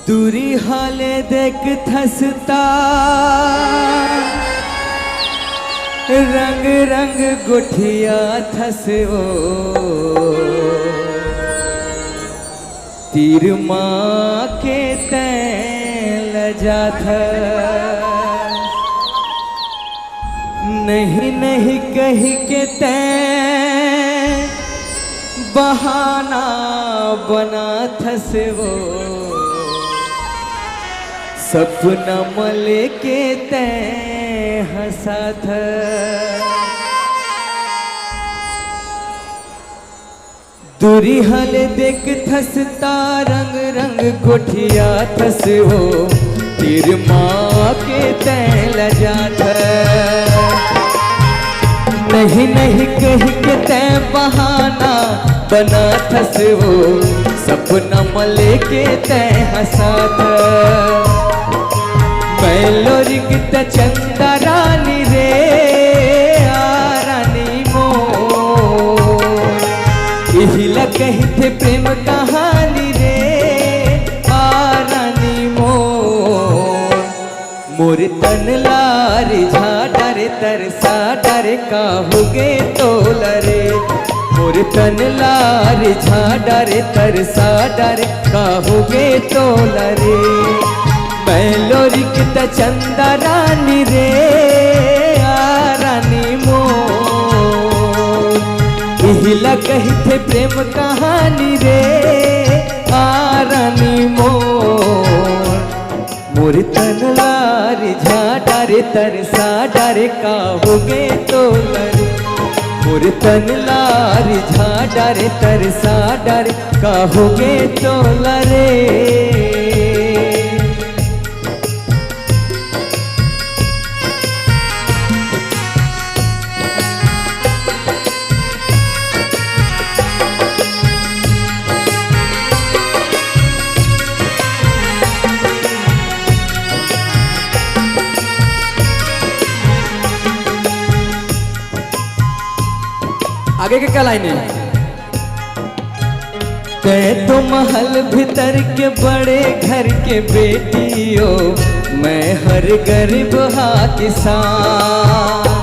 दूरी हाले देख थसता रंग रंग गुठिया थसो तीर माँ के तैल जाथ नहीं नहीं कही के तैं बहाना बना थसो सपना मले के तैं हंसा था दूरी हल देख थसता रंग रंग गोठिया थसो तीर माँ के तैं लजा था नहीं नहीं कही के तैं बहाना बना थसो सपना मले के तैं हंसा था मैलोरिक त चंदा रानी रे रानी मोर इहिला कही थे प्रेम कहानी रे रानी मोर मोर तन लारी झाडा रे तरसा डरे काहुगे तोल रे मोर तन लारी झाडा रे तरसा डरे काहुगे तोल रे मैलोरिक त चंदा रानी रे रानी मोर इहिला कही थे प्रेम कहानी रे रानी मोर मोर तन लारी झाडा रे तरसा डरे काहुगे तोल रे मोर तन लारी झाडा रे तरसा डरे काहुगे तोल रे आगे के क्या लाइन है तै तो महल भीतर के बड़े घर के बेटियो मैं हर गरीब हा किसान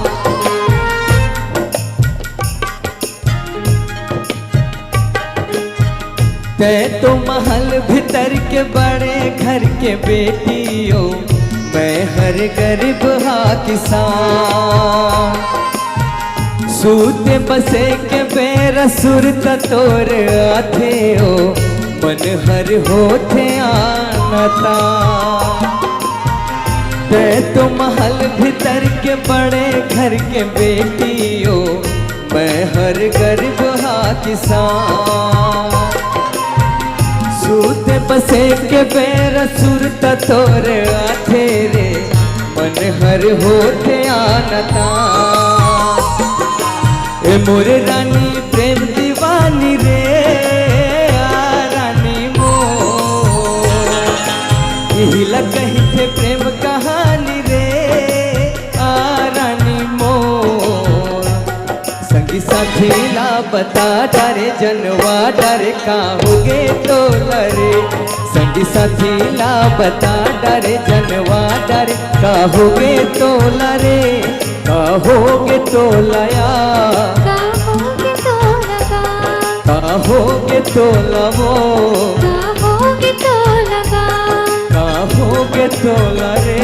तै तो महल भीतर के बड़े घर के बेटियो मैं हर गरीब हा किसान सूते बसे के बेर सुरत तोर आथे हो मन हर होते आनता ते तो महल भीतर के बड़े घर के बेटियो मैं हर गरीब हा किसान सूते बसे के बेर सुरत तोर आथे रे मन हर होते आनता ए मोर रानी प्रेम दीवानी रे रानी मोर इहिला कही थे प्रेम कहानी रे रानी मोर संगी साथी ला बता डरे जनवा डरे काहुगे तोल रे संगी साथी ला बता डरे जनवा डरे काहुगे तोल रे काहोगे तोलया काहोगे तोलवो काहोगे तोला रे